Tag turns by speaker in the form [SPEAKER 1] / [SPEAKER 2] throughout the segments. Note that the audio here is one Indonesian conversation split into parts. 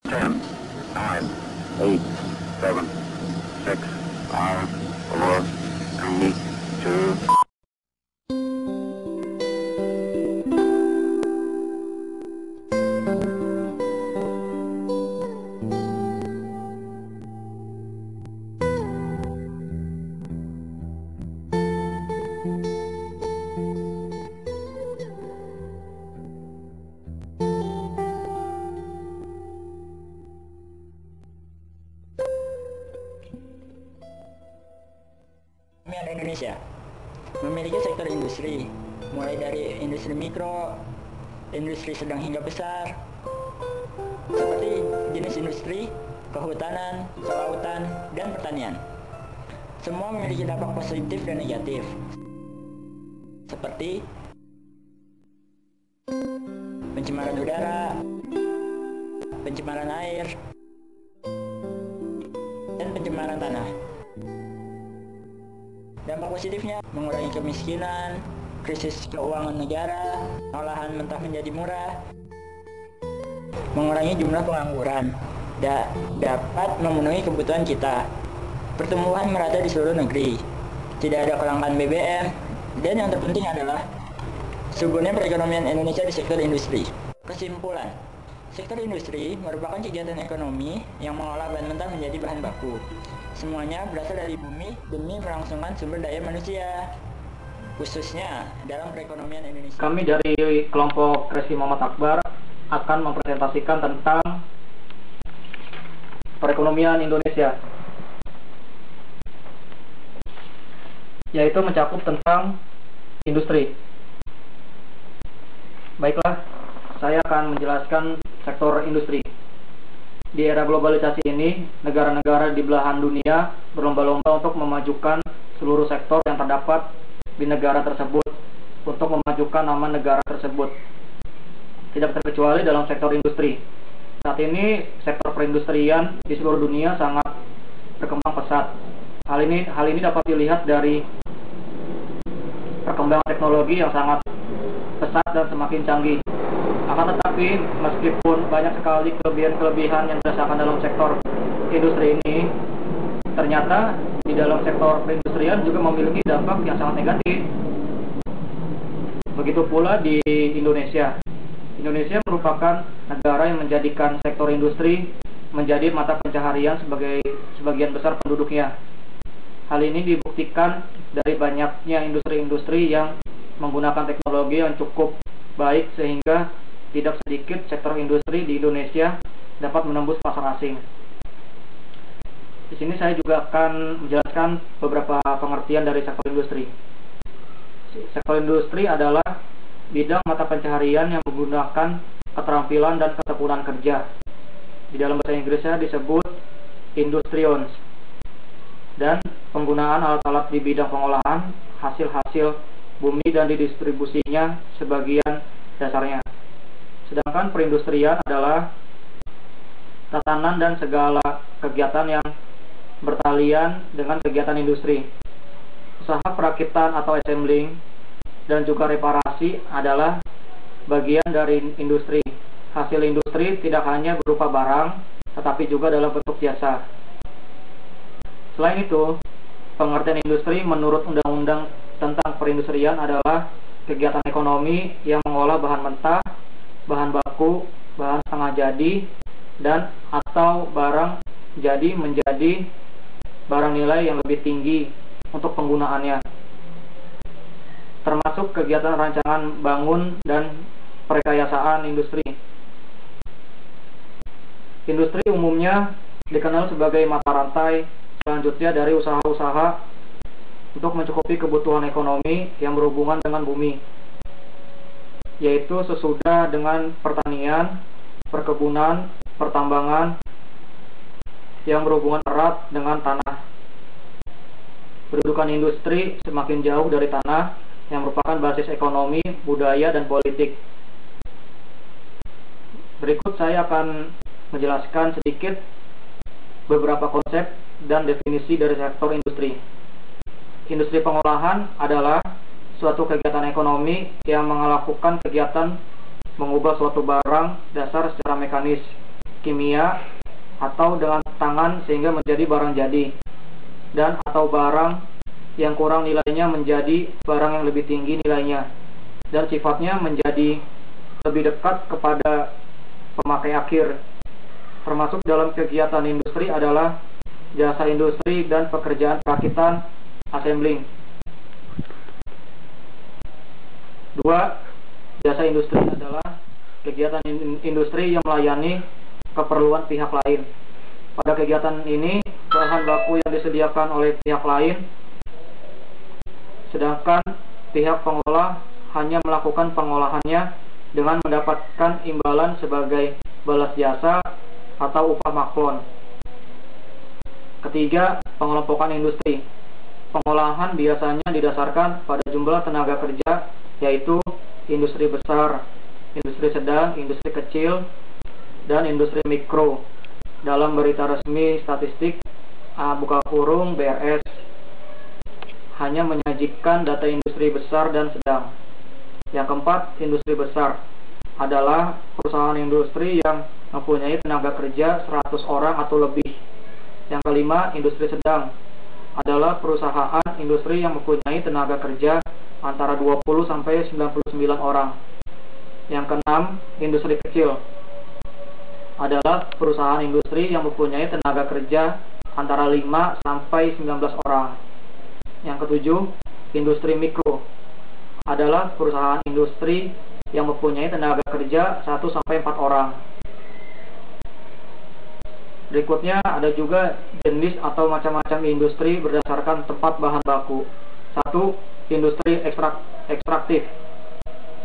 [SPEAKER 1] 10, 9, 8, 7, 6, 5, 4, 3, 2.
[SPEAKER 2] Ada Indonesia memiliki sektor industri, mulai dari industri mikro, industri sedang hingga besar, seperti jenis industri, kehutanan, kelautan, dan pertanian. Semua memiliki dampak positif dan negatif, seperti pencemaran udara, pencemaran air, dan pencemaran tanah. Dampak positifnya mengurangi kemiskinan, krisis keuangan negara, olahan mentah menjadi murah, mengurangi jumlah pengangguran, dapat memenuhi kebutuhan kita, pertumbuhan merata di seluruh negeri, tidak ada kelangkaan BBM, dan yang terpenting adalah suburnya perekonomian Indonesia di sektor industri. Kesimpulan, sektor industri merupakan kegiatan ekonomi yang mengolah bahan mentah menjadi bahan baku. Semuanya berasal dari bumi demi melangsungkan sumber daya manusia, khususnya dalam perekonomian Indonesia.
[SPEAKER 3] Kami dari kelompok Resi Muhammad Akbar akan mempresentasikan tentang perekonomian Indonesia, yaitu mencakup tentang industri. Baiklah, saya akan menjelaskan sektor industri. Di era globalisasi ini, negara-negara di belahan dunia berlomba-lomba untuk memajukan seluruh sektor yang terdapat di negara tersebut untuk memajukan nama negara tersebut. Tidak terkecuali dalam sektor industri. Saat ini, sektor perindustrian di seluruh dunia sangat berkembang pesat. Hal ini dapat dilihat dari perkembangan teknologi yang sangat pesat dan semakin canggih. Akan tetapi, meskipun banyak sekali kelebihan-kelebihan yang dirasakan dalam sektor industri ini, ternyata di dalam sektor perindustrian juga memiliki dampak yang sangat negatif. Begitu pula di Indonesia. Indonesia merupakan negara yang menjadikan sektor industri menjadi mata pencaharian sebagai sebagian besar penduduknya. Hal ini dibuktikan dari banyaknya industri-industri yang menggunakan teknologi yang cukup baik sehingga tidak sedikit sektor industri di Indonesia dapat menembus pasar asing. Di sini saya juga akan menjelaskan beberapa pengertian dari sektor industri. Sektor industri adalah bidang mata pencaharian yang menggunakan keterampilan dan ketekunan kerja. Di dalam bahasa Inggrisnya disebut industrions. Dan penggunaan alat-alat di bidang pengolahan hasil-hasil bumi dan didistribusinya sebagian dasarnya. Sedangkan perindustrian adalah tatanan dan segala kegiatan yang bertalian dengan kegiatan industri. Usaha perakitan atau assembling dan juga reparasi adalah bagian dari industri. Hasil industri tidak hanya berupa barang, tetapi juga dalam bentuk jasa. Selain itu, pengertian industri menurut Undang-Undang tentang Perindustrian adalah kegiatan ekonomi yang mengolah bahan mentah, bahan baku, bahan setengah jadi, dan atau barang jadi menjadi barang nilai yang lebih tinggi untuk penggunaannya, termasuk kegiatan rancangan bangun dan perkayasaan industri. Industri umumnya dikenal sebagai mata rantai selanjutnya dari usaha-usaha untuk mencukupi kebutuhan ekonomi yang berhubungan dengan bumi, yaitu sesudah dengan pertanian, perkebunan, pertambangan yang berhubungan erat dengan tanah. Kedudukan industri semakin jauh dari tanah yang merupakan basis ekonomi, budaya, dan politik. Berikut saya akan menjelaskan sedikit beberapa konsep dan definisi dari sektor industri. Industri pengolahan adalah suatu kegiatan ekonomi yang melakukan kegiatan mengubah suatu barang dasar secara mekanis kimia, atau dengan tangan sehingga menjadi barang jadi, dan atau barang yang kurang nilainya menjadi barang yang lebih tinggi nilainya, dan sifatnya menjadi lebih dekat kepada pemakai akhir. Termasuk dalam kegiatan industri adalah jasa industri dan pekerjaan perakitan assembling. 2. Jasa industri adalah kegiatan industri yang melayani keperluan pihak lain. Pada kegiatan ini, bahan baku yang disediakan oleh pihak lain, sedangkan pihak pengolah hanya melakukan pengolahannya dengan mendapatkan imbalan sebagai balas jasa atau upah maklon. Ketiga, pengelompokan industri. Pengolahan biasanya didasarkan pada jumlah tenaga kerja, yaitu industri besar, industri sedang, industri kecil, dan industri mikro. Dalam berita resmi statistik (BRS) hanya menyajikan data industri besar dan sedang. Yang keempat, industri besar adalah perusahaan industri yang mempunyai tenaga kerja 100 orang atau lebih. Yang kelima, industri sedang adalah perusahaan industri yang mempunyai tenaga kerja antara 20 sampai 99 orang. Yang keenam, industri kecil adalah perusahaan industri yang mempunyai tenaga kerja antara 5 sampai 19 orang. Yang ketujuh, industri mikro adalah perusahaan industri yang mempunyai tenaga kerja 1 sampai 4 orang. Berikutnya ada juga jenis atau macam-macam industri berdasarkan tempat bahan baku. 1. Industri ekstraktif.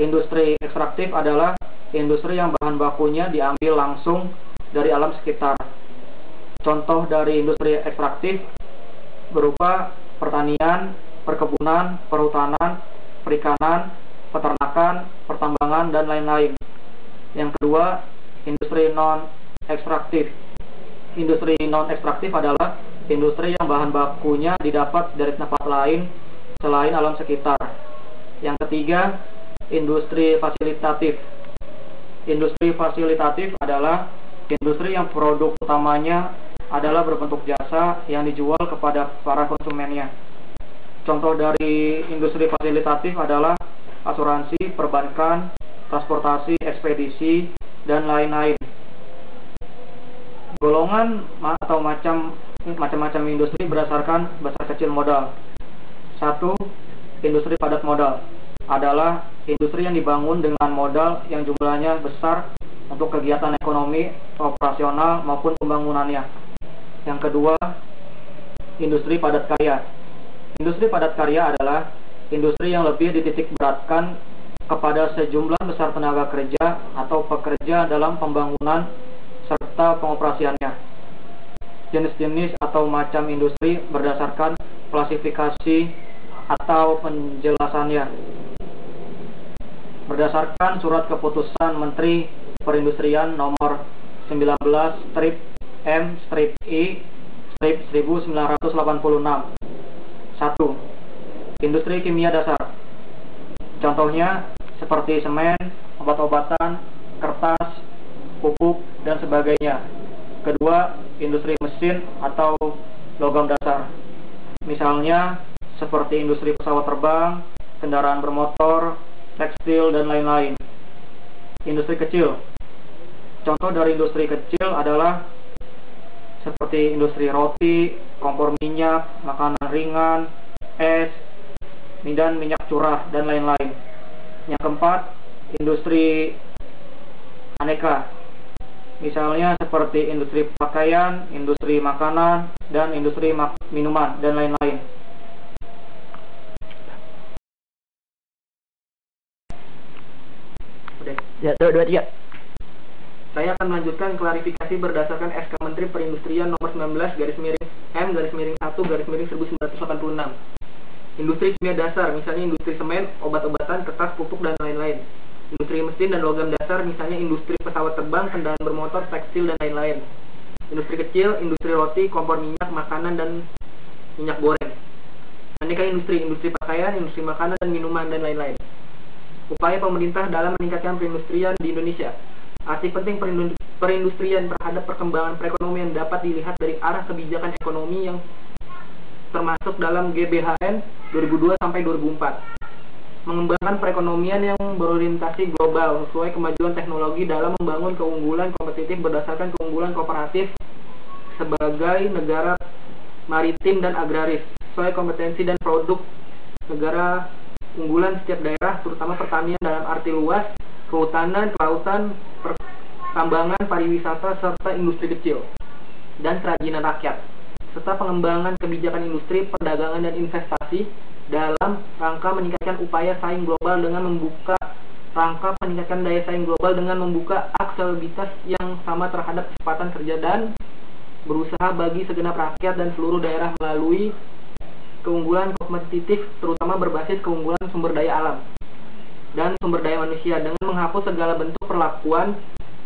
[SPEAKER 3] Industri ekstraktif adalah industri yang bahan bakunya diambil langsung dari alam sekitar. Contoh dari industri ekstraktif berupa pertanian, perkebunan, perhutanan, perikanan, peternakan, pertambangan, dan lain-lain. Yang kedua, industri non-ekstraktif. Industri non-ekstraktif adalah industri yang bahan bakunya didapat dari tempat lain selain alam sekitar. Yang ketiga, industri fasilitatif. Industri fasilitatif adalah industri yang produk utamanya adalah berbentuk jasa yang dijual kepada para konsumennya. Contoh dari industri fasilitatif adalah asuransi, perbankan, transportasi, ekspedisi, dan lain-lain. Golongan atau macam-macam industri berdasarkan besar kecil modal. 1. Industri padat modal adalah industri yang dibangun dengan modal yang jumlahnya besar untuk kegiatan ekonomi, operasional, maupun pembangunannya. Yang kedua, industri padat karya. Industri padat karya adalah industri yang lebih dititik beratkan kepada sejumlah besar tenaga kerja atau pekerja dalam pembangunan serta pengoperasiannya. Jenis-jenis atau macam industri berdasarkan klasifikasi atau penjelasannya. Berdasarkan surat keputusan Menteri Perindustrian nomor 19/M/I/1986. 1. Industri kimia dasar. Contohnya seperti semen, obat-obatan, kertas, pupuk, dan sebagainya. Kedua, industri mesin atau logam dasar. Misalnya seperti industri pesawat terbang, kendaraan bermotor, tekstil, dan lain-lain. Industri kecil. Contoh dari industri kecil adalah seperti industri roti, kompor minyak, makanan ringan, es, dan minyak curah, dan lain-lain. Yang keempat, industri aneka. Misalnya seperti industri pakaian, industri makanan, dan industri minuman, dan lain-lain.
[SPEAKER 2] Ya, 2, 3.
[SPEAKER 3] Saya akan melanjutkan klarifikasi berdasarkan SK Menteri Perindustrian nomor 19/M/1/1986. Industri kimia dasar, misalnya industri semen, obat-obatan, kertas, pupuk, dan lain-lain. Industri mesin dan logam dasar, misalnya industri pesawat terbang, kendaraan bermotor, tekstil, dan lain-lain. Industri kecil, industri roti, kompor minyak, makanan, dan minyak goreng. Aneka industri, industri pakaian, industri makanan dan minuman, dan lain-lain. Upaya pemerintah dalam meningkatkan perindustrian di Indonesia. Arti penting perindustrian terhadap perkembangan perekonomian dapat dilihat dari arah kebijakan ekonomi yang termasuk dalam GBHN 2002 sampai 2004. Mengembangkan perekonomian yang berorientasi global sesuai kemajuan teknologi dalam membangun keunggulan kompetitif berdasarkan keunggulan kooperatif sebagai negara maritim dan agraris sesuai kompetensi dan produk negara unggulan setiap daerah, terutama pertanian dalam arti luas, kehutanan, kelautan, pertambangan, pariwisata, serta industri kecil, dan kerajinan rakyat, serta pengembangan kebijakan industri, perdagangan, dan investasi dalam rangka meningkatkan upaya saing global dengan membuka rangka meningkatkan daya saing global dengan membuka aksesibilitas yang sama terhadap kesempatan kerja dan berusaha bagi segenap rakyat dan seluruh daerah melalui keunggulan kompetitif terutama berbasis keunggulan sumber daya alam dan sumber daya manusia dengan menghapus segala bentuk perlakuan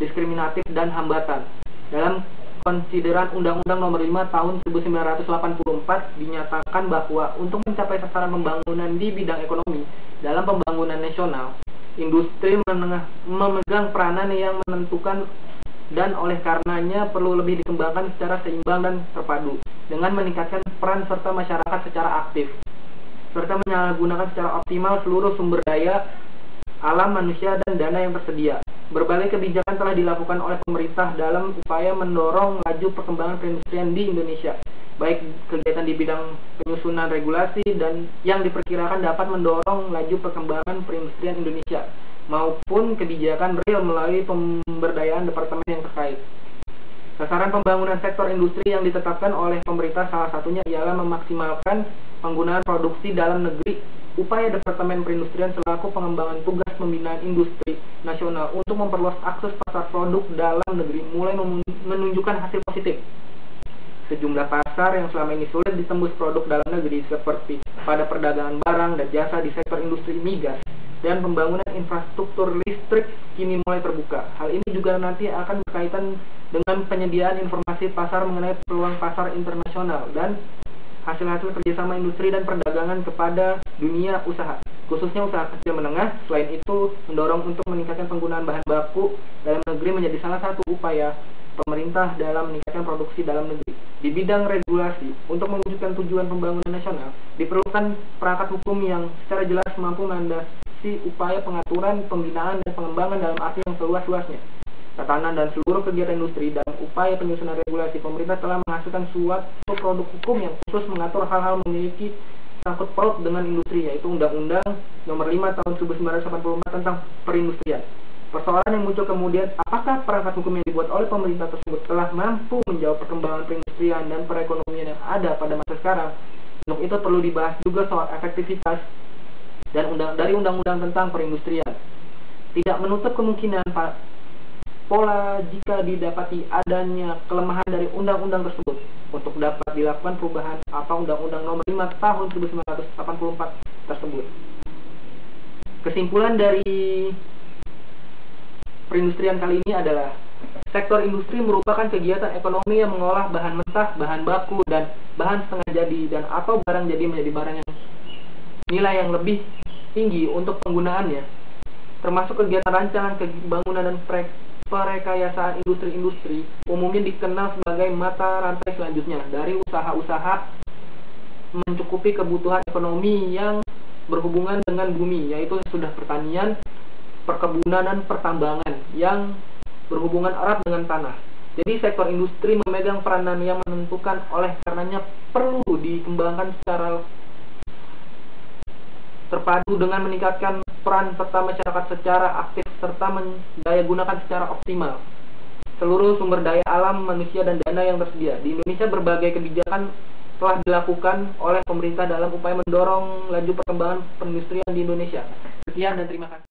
[SPEAKER 3] diskriminatif dan hambatan. Dalam konsideran Undang-Undang Nomor 5 Tahun 1984 dinyatakan bahwa untuk mencapai sasaran pembangunan di bidang ekonomi dalam pembangunan nasional, industri memegang peranan yang menentukan dan oleh karenanya perlu lebih dikembangkan secara seimbang dan terpadu dengan meningkatkan peran serta masyarakat secara aktif serta menyalahgunakan secara optimal seluruh sumber daya alam, manusia, dan dana yang tersedia. Berbagai kebijakan telah dilakukan oleh pemerintah dalam upaya mendorong laju perkembangan perindustrian di Indonesia, baik kegiatan di bidang penyusunan regulasi dan yang diperkirakan dapat mendorong laju perkembangan perindustrian Indonesia maupun kebijakan real melalui pemberdayaan departemen yang terkait. Sasaran pembangunan sektor industri yang ditetapkan oleh pemerintah salah satunya ialah memaksimalkan penggunaan produksi dalam negeri. Upaya Departemen Perindustrian selaku pengembangan tugas pembinaan industri nasional untuk memperluas akses pasar produk dalam negeri mulai menunjukkan hasil positif. Sejumlah pasar yang selama ini sulit ditembus produk dalam negeri seperti pada perdagangan barang dan jasa di sektor industri migas dan pembangunan infrastruktur listrik kini mulai terbuka. Hal ini juga nanti akan berkaitan dengan penyediaan informasi pasar mengenai peluang pasar internasional dan hasil-hasil kerjasama industri dan perdagangan kepada dunia usaha, khususnya usaha kecil menengah. Selain itu, mendorong untuk meningkatkan penggunaan bahan baku dalam negeri menjadi salah satu upaya pemerintah dalam meningkatkan produksi dalam negeri. Di bidang regulasi, untuk mewujudkan tujuan pembangunan nasional, diperlukan perangkat hukum yang secara jelas mampu melandasi upaya pengaturan, pembinaan, dan pengembangan dalam arti yang seluas-luasnya. Tatanan dan seluruh kegiatan industri dan upaya penyusunan regulasi, pemerintah telah menghasilkan suatu produk hukum yang khusus mengatur hal-hal memiliki sangkut paut dengan industri, yaitu Undang-Undang Nomor 5 Tahun 1984 tentang Perindustrian. Persoalan yang muncul kemudian, apakah perangkat hukum yang dibuat oleh pemerintah tersebut telah mampu menjawab perkembangan perindustrian dan perekonomian yang ada pada masa sekarang? Untuk itu perlu dibahas juga soal efektivitas dan dari undang-undang tentang perindustrian. Tidak menutup kemungkinan pola jika didapati adanya kelemahan dari undang-undang tersebut untuk dapat dilakukan perubahan atau Undang-Undang Nomor 5 Tahun 1984 tersebut. Kesimpulan dari perindustrian kali ini adalah sektor industri merupakan kegiatan ekonomi yang mengolah bahan mentah, bahan baku, dan bahan setengah jadi dan atau barang jadi menjadi barang yang nilai yang lebih tinggi untuk penggunaannya, termasuk kegiatan rancangan pembangunan dan perekayasaan industri-industri umumnya dikenal sebagai mata rantai selanjutnya dari usaha-usaha mencukupi kebutuhan ekonomi yang berhubungan dengan bumi, yaitu sudah pertanian, perkebunan, dan pertambangan yang berhubungan erat dengan tanah. Jadi sektor industri memegang peranan yang menentukan, oleh karenanya perlu dikembangkan secara terpadu dengan meningkatkan peran serta masyarakat secara aktif serta mendayagunakan secara optimal seluruh sumber daya alam, manusia, dan dana yang tersedia. Di Indonesia berbagai kebijakan telah dilakukan oleh pemerintah dalam upaya mendorong laju perkembangan perindustrian di Indonesia. Sekian dan terima kasih.